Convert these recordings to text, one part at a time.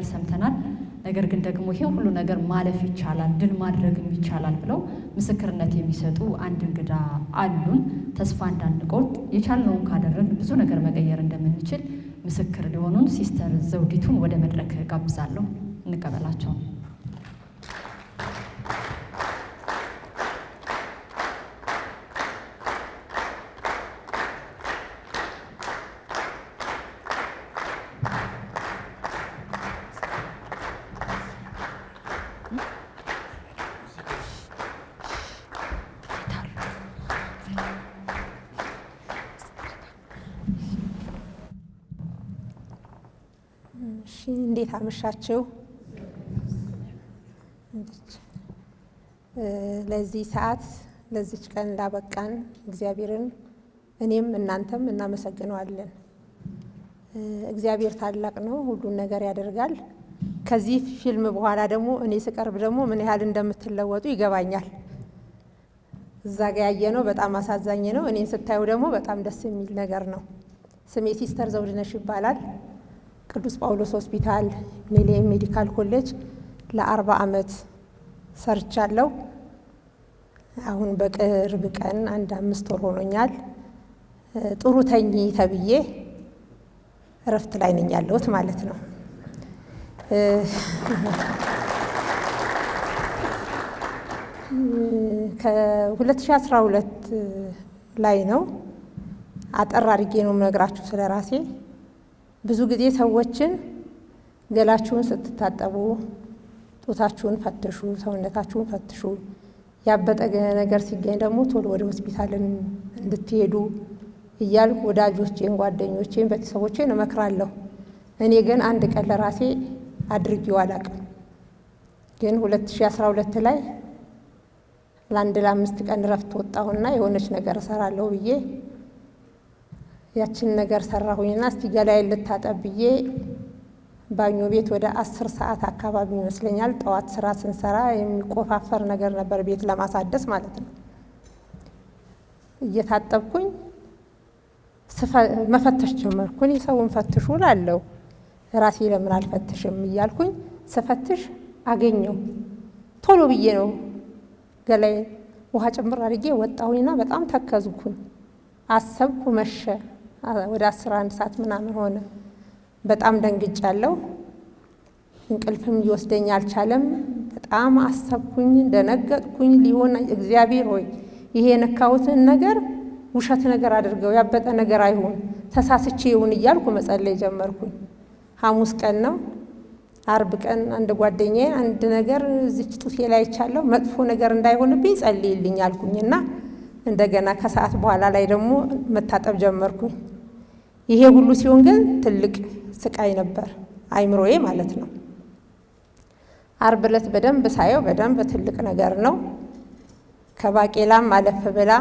ነገር ሰምተናል። ነገር ግን ደግሞ ይሄ ሁሉ ነገር ማለፍ ይቻላል፣ ድል ማድረግም ይቻላል ብለው ምስክርነት የሚሰጡ አንድ እንግዳ አሉን። ተስፋ እንዳንቆርጥ የቻልነውን ካደረግን ብዙ ነገር መቀየር እንደምንችል ምስክር ሊሆኑን ሲስተር ዘውዲቱን ወደ መድረክ ጋብዛለሁ። እንቀበላቸው። እንዴት አመሻችሁ? ለዚህ ሰዓት ለዚች ቀን እንዳበቃን እግዚአብሔርን እኔም እናንተም እናመሰግነዋለን። እግዚአብሔር ታላቅ ነው፣ ሁሉን ነገር ያደርጋል። ከዚህ ፊልም በኋላ ደግሞ እኔ ስቀርብ ደግሞ ምን ያህል እንደምትለወጡ ይገባኛል። እዛ ጋ ያየነው በጣም አሳዛኝ ነው። እኔን ስታዩ ደግሞ በጣም ደስ የሚል ነገር ነው። ስሜ ሲስተር ዘውድነሽ ይባላል። ቅዱስ ጳውሎስ ሆስፒታል ሚሊኒየም ሜዲካል ኮሌጅ ለ40 ዓመት ሰርቻለሁ። አሁን በቅርብ ቀን 5 ወር ሆኖኛል። ጥሩ ተኝ ተብዬ እረፍት ላይ ነኝ ያለሁት ማለት ነው። ከ2012 ላይ ነው። አጠር አድርጌ ነው የምነግራችሁ ስለ ራሴ። ብዙ ጊዜ ሰዎችን ገላችሁን ስትታጠቡ ጡታችሁን ፈትሹ፣ ሰውነታችሁን ፈትሹ፣ ያበጠ ነገር ሲገኝ ደግሞ ቶሎ ወደ ሆስፒታል እንድትሄዱ እያልኩ ወዳጆቼን፣ ጓደኞቼን፣ ቤተሰቦቼን እመክራለሁ። እኔ ግን አንድ ቀን ለራሴ አድርጌው አላውቅም። ግን 2012 ላይ ለ5 ቀን እረፍት ወጣሁና የሆነች ነገር እሰራለሁ ብዬ ያችን ነገር ሰራሁኝና እስቲ ገላዬን ልታጠብ ብዬ ባኞ ቤት ወደ 10 ሰዓት አካባቢ ይመስለኛል ጠዋት ስራ ስንሰራ የሚቆፋፈር ነገር ነበር፣ ቤት ለማሳደስ ማለት ነው። እየታጠብኩኝ መፈተሽ ጀመርኩኝ። ሰውን ፈትሹ እላለሁ፣ ራሴ ለምን አልፈትሽም እያልኩኝ ስፈትሽ አገኘው። ቶሎ ብዬ ነው ገላዬ ውሃ ጭምር አድርጌ ወጣሁኝና በጣም ተከዝኩኝ። አሰብኩ፣ መሸ። ወደ 11 ሰዓት ምናምን ሆነ። በጣም ደንግጫለሁ። እንቅልፍም ሊወስደኝ አልቻለም። በጣም አሰብኩኝ፣ ደነገጥኩኝ። ሊሆን እግዚአብሔር ሆይ ይሄ የነካሁትን ነገር ውሸት ነገር አድርገው ያበጠ ነገር አይሁን፣ ተሳስቼ ይሁን እያልኩ መጸለይ ጀመርኩኝ። ሐሙስ ቀን ነው። አርብ ቀን አንድ ጓደኛዬ አንድ ነገር እዚች ጡቴ ላይ አይቻለሁ፣ መጥፎ ነገር እንዳይሆንብኝ ጸልይልኝ አልኩኝና እንደገና ከሰዓት በኋላ ላይ ደግሞ መታጠብ ጀመርኩኝ። ይሄ ሁሉ ሲሆን ግን ትልቅ ስቃይ ነበር፣ አይምሮዬ ማለት ነው። አርብ ዕለት በደንብ ሳየው በደንብ ትልቅ ነገር ነው። ከባቄላም አለፍ ብላ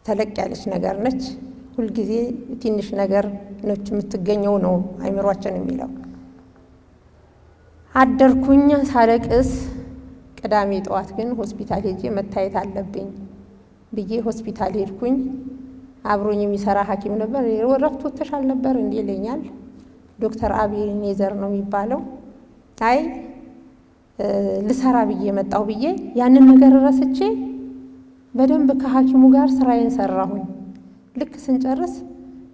ተለቅ ያለች ነገር ነች። ሁልጊዜ ትንሽ ነገር ነች የምትገኘው ነው አይምሯችን የሚለው። አደርኩኝ ሳለቅስ። ቅዳሜ ጠዋት ግን ሆስፒታል ሄጄ መታየት አለብኝ ብዬ ሆስፒታል ሄድኩኝ። አብሮኝ የሚሰራ ሐኪም ነበር። እረፍት ወጥተሻል ነበር እንዴ ይለኛል። ዶክተር አቤኔዘር ነው የሚባለው። አይ ልሰራ ብዬ መጣሁ ብዬ ያንን ነገር ረስቼ በደንብ ከሐኪሙ ጋር ስራዬን ሰራሁኝ። ልክ ስንጨርስ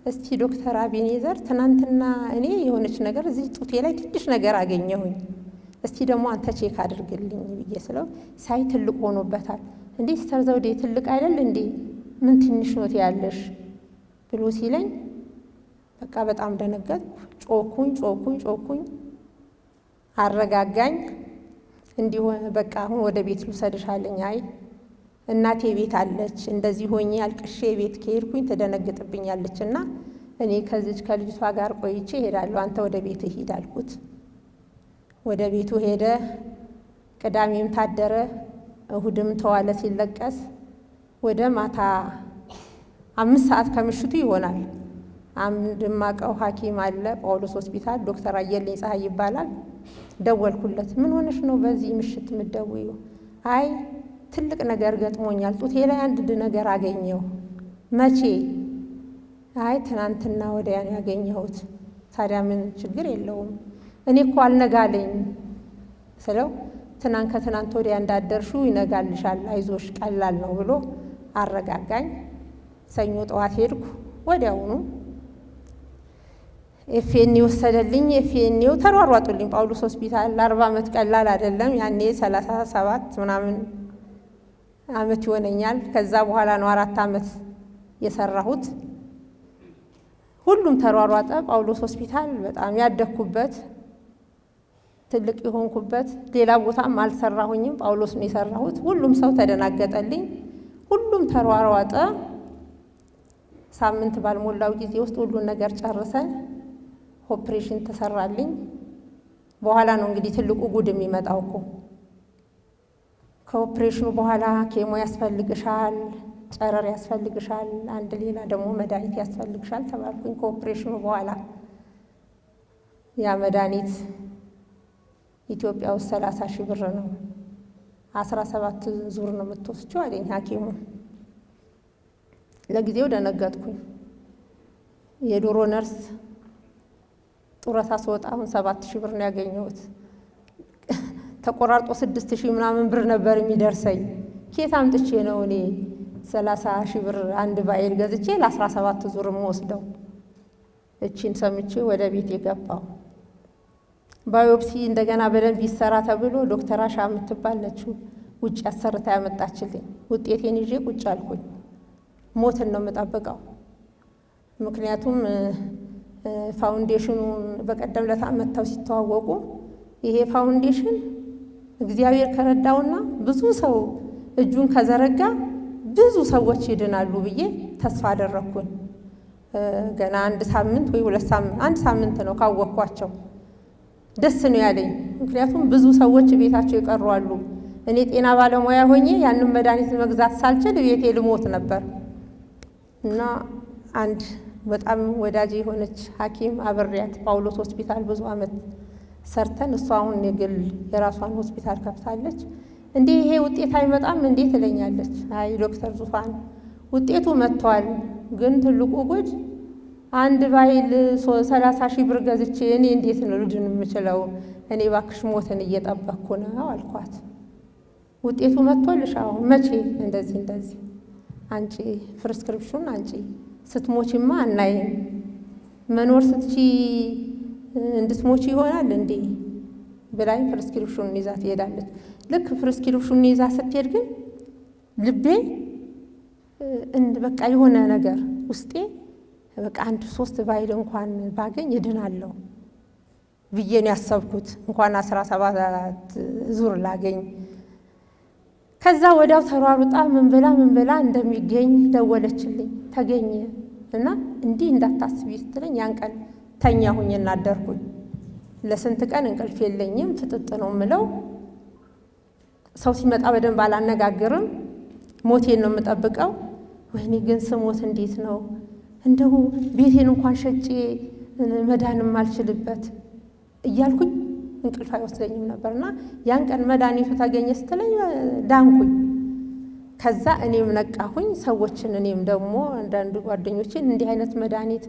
እስቲ ዶክተር አቤኔዘር ትናንትና እኔ የሆነች ነገር እዚህ ጡቴ ላይ ትንሽ ነገር አገኘሁኝ፣ እስቲ ደግሞ አንተ ቼክ አድርግልኝ ብዬ ስለው ሳይ ትልቅ ሆኖበታል። እንዴ ሲስተር ዘውዴ ትልቅ አይደል እንዴ ምን ትንሽ ነው ያለሽ ብሎ ሲለኝ በቃ በጣም ደነገጥኩ። ጮኩኝ። አረጋጋኝ። እንዲሁ በቃ አሁን ወደ ቤት ልውሰድሽ አለኝ። አይ እናቴ ቤት አለች፣ እንደዚህ ሆኜ አልቅሼ ቤት ከሄድኩኝ ትደነግጥብኛለች እና እኔ ከዚች ከልጅቷ ጋር ቆይቼ እሄዳለሁ፣ አንተ ወደ ቤት ሂድ አልኩት። ወደ ቤቱ ሄደ። ቅዳሜም ታደረ፣ እሁድም ተዋለ ሲለቀስ ወደ ማታ 5 ሰዓት ከምሽቱ ይሆናል። አንድ ማቀው ሐኪም አለ ጳውሎስ ሆስፒታል፣ ዶክተር አየልኝ ፀሐይ ይባላል። ደወልኩለት። ምን ሆነሽ ነው በዚህ ምሽት የምትደውይው? አይ ትልቅ ነገር ገጥሞኛል፣ ጡቴ ላይ አንድ ነገር አገኘው። መቼ? አይ ትናንትና ወዲያ ነው ያገኘሁት። ታዲያ ምን ችግር የለውም እኔ እኮ አልነጋለኝ ስለው ትናንት ከትናንት ወዲያ እንዳደርሹ ይነጋልሻል፣ አይዞሽ ቀላል ነው ብሎ አረጋጋኝ። ሰኞ ጠዋት ሄድኩ። ወዲያውኑ ኤፍኤን ወሰደልኝ። ኤፍኤንው ተሯሯጡልኝ ጳውሎስ ሆስፒታል። 40 ዓመት ቀላል አይደለም። ያኔ 37 ምናምን ዓመት ይሆነኛል። ከዛ በኋላ ነው 4 ዓመት የሰራሁት። ሁሉም ተሯሯጠ። ጳውሎስ ሆስፒታል በጣም ያደግኩበት ትልቅ የሆንኩበት፣ ሌላ ቦታም አልሰራሁኝም፣ ጳውሎስ ነው የሰራሁት። ሁሉም ሰው ተደናገጠልኝ። ሁሉም ተሯሯጠ። ሳምንት ባልሞላው ጊዜ ውስጥ ሁሉን ነገር ጨርሰን ኦፕሬሽን ተሰራልኝ። በኋላ ነው እንግዲህ ትልቁ ጉድ የሚመጣው እኮ። ከኦፕሬሽኑ በኋላ ኬሞ ያስፈልግሻል፣ ጨረር ያስፈልግሻል፣ አንድ ሌላ ደግሞ መድኃኒት ያስፈልግሻል ተባልኩኝ። ከኦፕሬሽኑ በኋላ ያ መድኃኒት ኢትዮጵያ ውስጥ 30 ሺህ ብር ነው። 17 ዙር ነው የምትወስጂው አለኝ ሐኪሙ። ለጊዜው ደነገጥኩኝ። የዶሮ ነርስ ጡረታ ስወጣ አሁን 7 ሺህ ብር ነው ያገኘሁት። ተቆራርጦ 6 ሺህ ምናምን ብር ነበር የሚደርሰኝ። ኬት አምጥቼ ነው እኔ 30 ሺህ ብር አንድ ቫይል ገዝቼ ለ17 ዙር የምወስደው? እቺን ሰምቼ ወደ ቤት የገባው። ባዮፕሲ እንደገና በደንብ ይሰራ ተብሎ ዶክተር አሻ የምትባል ነች ውጭ አሰርታ ያመጣችልኝ። ውጤቴን ይዤ ቁጭ አልኩኝ። ሞትን ነው የምጠብቀው። ምክንያቱም ፋውንዴሽኑን በቀደም ለታ መጥተው ሲተዋወቁ ይሄ ፋውንዴሽን እግዚአብሔር ከረዳውና ብዙ ሰው እጁን ከዘረጋ ብዙ ሰዎች ይድናሉ ብዬ ተስፋ አደረኩኝ። ገና 1 ሳምንት ወይ 2 ሳምንት 1 ሳምንት ነው ካወቅኳቸው። ደስ ነው ያለኝ። ምክንያቱም ብዙ ሰዎች ቤታቸው ይቀሩ አሉ። እኔ ጤና ባለሙያ ሆኜ ያንን መድኃኒት መግዛት ሳልችል ቤቴ ልሞት ነበር። እና አንድ በጣም ወዳጅ የሆነች ሐኪም አብሬያት ጳውሎስ ሆስፒታል ብዙ ዓመት ሰርተን እሷ አሁን የግል የራሷን ሆስፒታል ከፍታለች። እንዴ ይሄ ውጤት አይመጣም እንዴ ትለኛለች። አይ ዶክተር ዙፋን ውጤቱ መጥቷል፣ ግን ትልቁ ጉድ አንድ ቫይል 30 ሺህ ብር ገዝቼ እኔ እንዴት ነው ልድን የምችለው? እኔ ባክሽ ሞትን እየጠበቅኩ ነው አልኳት። ውጤቱ መጥቶልሽ? አዎ። መቼ? እንደዚህ አንቺ ፕሪስክሪፕሽን አንቺ ስትሞቺማ አናይም። መኖር ስትቺ እንድትሞቺ ይሆናል እንዴ ብላኝ ፕሪስክሪፕሽኑን ይዛ ትሄዳለች። ልክ ፕሪስክሪፕሽኑን ይዛ ስትሄድ ግን ልቤ በቃ የሆነ ነገር ውስጤ በቃ 1-3 ቫይል እንኳን ባገኝ እድናለሁ ብዬ ነው ያሰብኩት። እንኳን 17 ዙር ላገኝ። ከዛ ወዲያው ተሯሩጣ ምን ብላ እንደሚገኝ ደወለችልኝ። ተገኘ እና እንዲህ እንዳታስቢ ስትለኝ ያን ቀን ተኛሁኝ እና አደርኩኝ። ለስንት ቀን እንቅልፍ የለኝም። ፍጥጥ ነው የምለው። ሰው ሲመጣ በደንብ አላነጋግርም። ሞቴን ነው የምጠብቀው። ወይኔ ግን ስሞት እንዴት ነው እንደው ቤቴን እንኳን ሸጬ መዳንም አልችልበት እያልኩኝ እንቅልፍ አይወስደኝም ነበርና ያን ቀን መድኃኒቱ ተገኘ ስትለኝ ዳንኩኝ። ከዛ እኔም ነቃሁኝ። ሰዎችን እኔም ደግሞ አንዳንድ ጓደኞችን እንዲህ አይነት መድኃኒት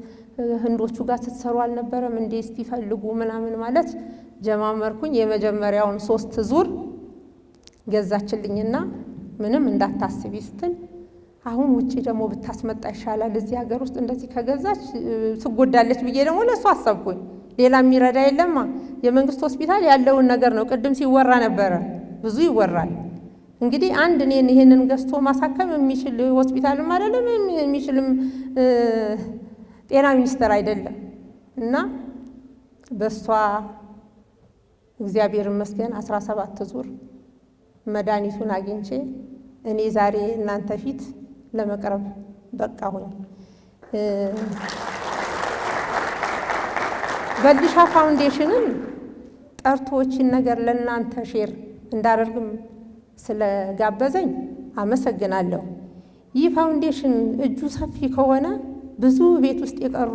ህንዶቹ ጋር ስትሰሩ አልነበረም እንዴ እስቲ ፈልጉ ምናምን ማለት ጀማመርኩኝ። የመጀመሪያውን 3 ዙር ገዛችልኝና ምንም እንዳታስቢ ስትል አሁን ውጪ ደግሞ ብታስመጣ ይሻላል፣ እዚህ ሀገር ውስጥ እንደዚህ ከገዛች ትጎዳለች ብዬ ደግሞ ለሱ አሰብኩኝ። ሌላ የሚረዳ የለማ። የመንግስት ሆስፒታል ያለውን ነገር ነው። ቅድም ሲወራ ነበረ፣ ብዙ ይወራል። እንግዲህ አንድ እኔን ይሄንን ገዝቶ ማሳከም የሚችል ሆስፒታልም አይደለም የሚችልም ጤና ሚኒስቴር አይደለም። እና በሷ እግዚአብሔር ይመስገን 17 ዙር መድኃኒቱን አግኝቼ እኔ ዛሬ እናንተ ፊት ለመቅረብ በቃሁኝ። በልሻ ፋውንዴሽንን ጠርቶችን ነገር ለእናንተ ሼር እንዳደርግም ስለጋበዘኝ አመሰግናለሁ። ይህ ፋውንዴሽን እጁ ሰፊ ከሆነ ብዙ ቤት ውስጥ የቀሩ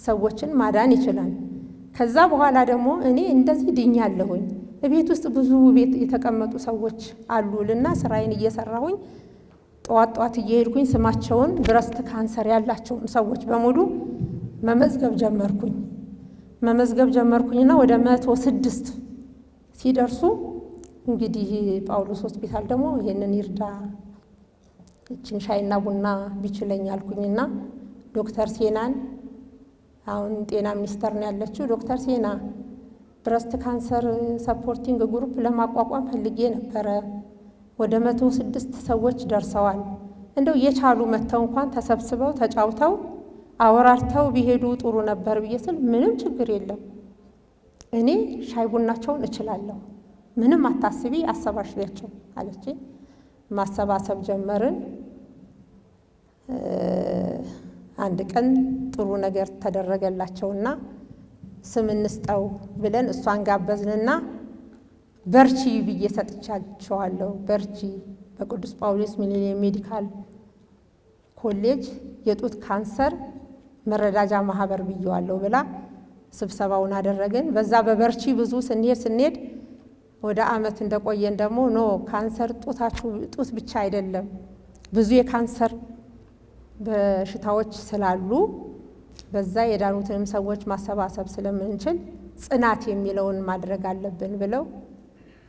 ሰዎችን ማዳን ይችላል። ከዛ በኋላ ደግሞ እኔ እንደዚህ ድኛለሁኝ። ቤት ውስጥ ብዙ ቤት የተቀመጡ ሰዎች አሉልና ስራዬን እየሰራሁኝ ጠዋት እየሄድኩኝ ስማቸውን ብረስት ካንሰር ያላቸውን ሰዎች በሙሉ መመዝገብ ጀመርኩኝ። መመዝገብ ጀመርኩኝና ወደ 106 ሲደርሱ እንግዲህ ጳውሎስ ሆስፒታል ደግሞ ይሄንን ይርዳ እችን ሻይና ቡና ቢችለኝ አልኩኝና ዶክተር ሴናን አሁን ጤና ሚኒስቴር ነው ያለችው ዶክተር ሴና ብረስት ካንሰር ሰፖርቲንግ ግሩፕ ለማቋቋም ፈልጌ ነበረ። ወደ 106 ሰዎች ደርሰዋል። እንደው የቻሉ መተው እንኳን ተሰብስበው ተጫውተው አወራርተው ቢሄዱ ጥሩ ነበር ብዬ ስል ምንም ችግር የለም እኔ ሻይ ቡናቸውን እችላለሁ፣ ምንም አታስቢ አሰባሽያቸው አለችኝ። ማሰባሰብ ጀመርን። አንድ ቀን ጥሩ ነገር ተደረገላቸውና ስም እንስጠው ብለን እሷን ጋበዝንና በርቺ ብዬ ሰጥቻቸዋለሁ። በርቺ በቅዱስ ጳውሎስ ሚሊኒየም ሜዲካል ኮሌጅ የጡት ካንሰር መረዳጃ ማህበር ብየዋለሁ ብላ ስብሰባውን አደረግን። በዛ በበርቺ ብዙ ስንሄድ ወደ ዓመት እንደቆየን ደግሞ ኖ ካንሰር ጡት ብቻ አይደለም ብዙ የካንሰር በሽታዎች ስላሉ በዛ የዳኑትንም ሰዎች ማሰባሰብ ስለምንችል ጽናት የሚለውን ማድረግ አለብን ብለው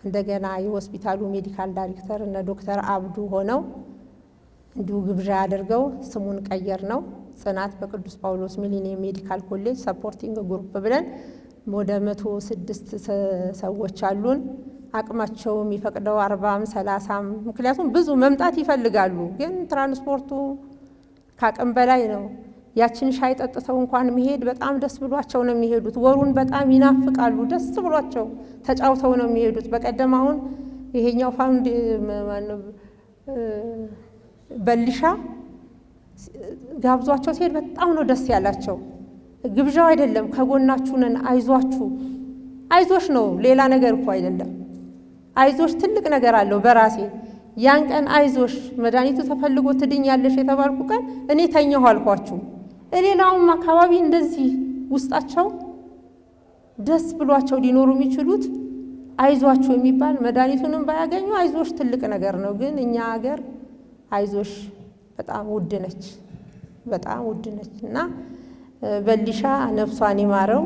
እንደገና የሆስፒታሉ ሜዲካል ዳይሬክተር እነ ዶክተር አብዱ ሆነው እንዲሁ ግብዣ አድርገው ስሙን ቀየር ነው ጽናት በቅዱስ ጳውሎስ ሚሊኒየም ሜዲካል ኮሌጅ ሰፖርቲንግ ግሩፕ ብለን ወደ 106 ሰዎች አሉን። አቅማቸው የሚፈቅደው 40 30 ምክንያቱም ብዙ መምጣት ይፈልጋሉ፣ ግን ትራንስፖርቱ ካቅም በላይ ነው። ያችን ሻይ ጠጥተው እንኳን መሄድ በጣም ደስ ብሏቸው ነው የሚሄዱት። ወሩን በጣም ይናፍቃሉ፣ ደስ ብሏቸው ተጫውተው ነው የሚሄዱት። በቀደም አሁን ይሄኛው ፋውንድ በልሻ ጋብዟቸው ሲሄድ በጣም ነው ደስ ያላቸው። ግብዣው አይደለም ከጎናችሁ ነን አይዟችሁ፣ አይዞሽ ነው ሌላ ነገር እኮ አይደለም። አይዞሽ ትልቅ ነገር አለው በራሴ ያን ቀን አይዞሽ መድኃኒቱ ተፈልጎ ትድኛለሽ የተባልኩ ቀን እኔ ተኛሁ አልኳችሁ። ሌላውም አካባቢ እንደዚህ ውስጣቸው ደስ ብሏቸው ሊኖሩ የሚችሉት አይዟችሁ የሚባል መድኃኒቱንም ባያገኙ አይዞሽ ትልቅ ነገር ነው። ግን እኛ ሀገር አይዞሽ በጣም ውድ ነች፣ በጣም ውድ ነች። እና በልሻ ነፍሷን ይማረው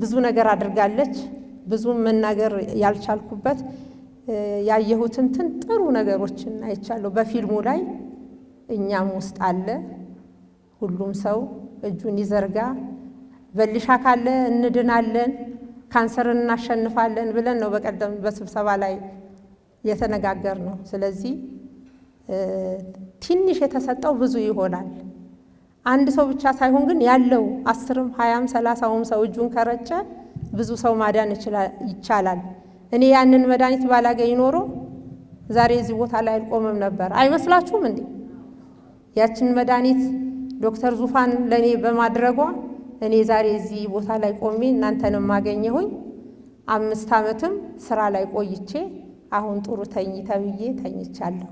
ብዙ ነገር አድርጋለች። ብዙ መናገር ያልቻልኩበት ያየሁትን ጥሩ ነገሮችን አይቻለሁ በፊልሙ ላይ። እኛም ውስጥ አለ። ሁሉም ሰው እጁን ይዘርጋ። በልሻ ካለ እንድናለን፣ ካንሰርን እናሸንፋለን ብለን ነው በቀደም በስብሰባ ላይ የተነጋገር ነው። ስለዚህ ትንሽ የተሰጠው ብዙ ይሆናል። አንድ ሰው ብቻ ሳይሆን ግን ያለው 10ም 20ም 30ም ሰው እጁን ከረጨ ብዙ ሰው ማዳን ይቻላል። እኔ ያንን መድኃኒት ባላገኝ ኖሮ ዛሬ እዚህ ቦታ ላይ አልቆምም ነበር። አይመስላችሁም እንዴ? ያችን መድኃኒት ዶክተር ዙፋን ለኔ በማድረጓ እኔ ዛሬ እዚህ ቦታ ላይ ቆሜ እናንተንም ማገኘሁኝ። 5 ዓመትም ስራ ላይ ቆይቼ አሁን ጥሩ ተብዬ ተኝቻለሁ።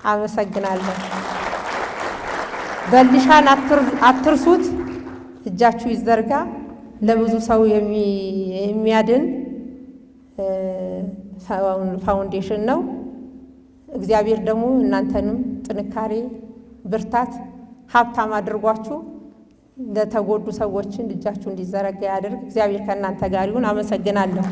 አመሰግናለሁ። በልሻን አትርሱት፣ እጃችሁ ይዘርጋ። ለብዙ ሰው የሚያድን ፋውንዴሽን ነው። እግዚአብሔር ደግሞ እናንተንም ጥንካሬ፣ ብርታት፣ ሀብታም አድርጓችሁ ለተጎዱ ሰዎችን እጃችሁ እንዲዘረጋ ያድርግ። እግዚአብሔር ከእናንተ ጋር ይሁን። አመሰግናለሁ።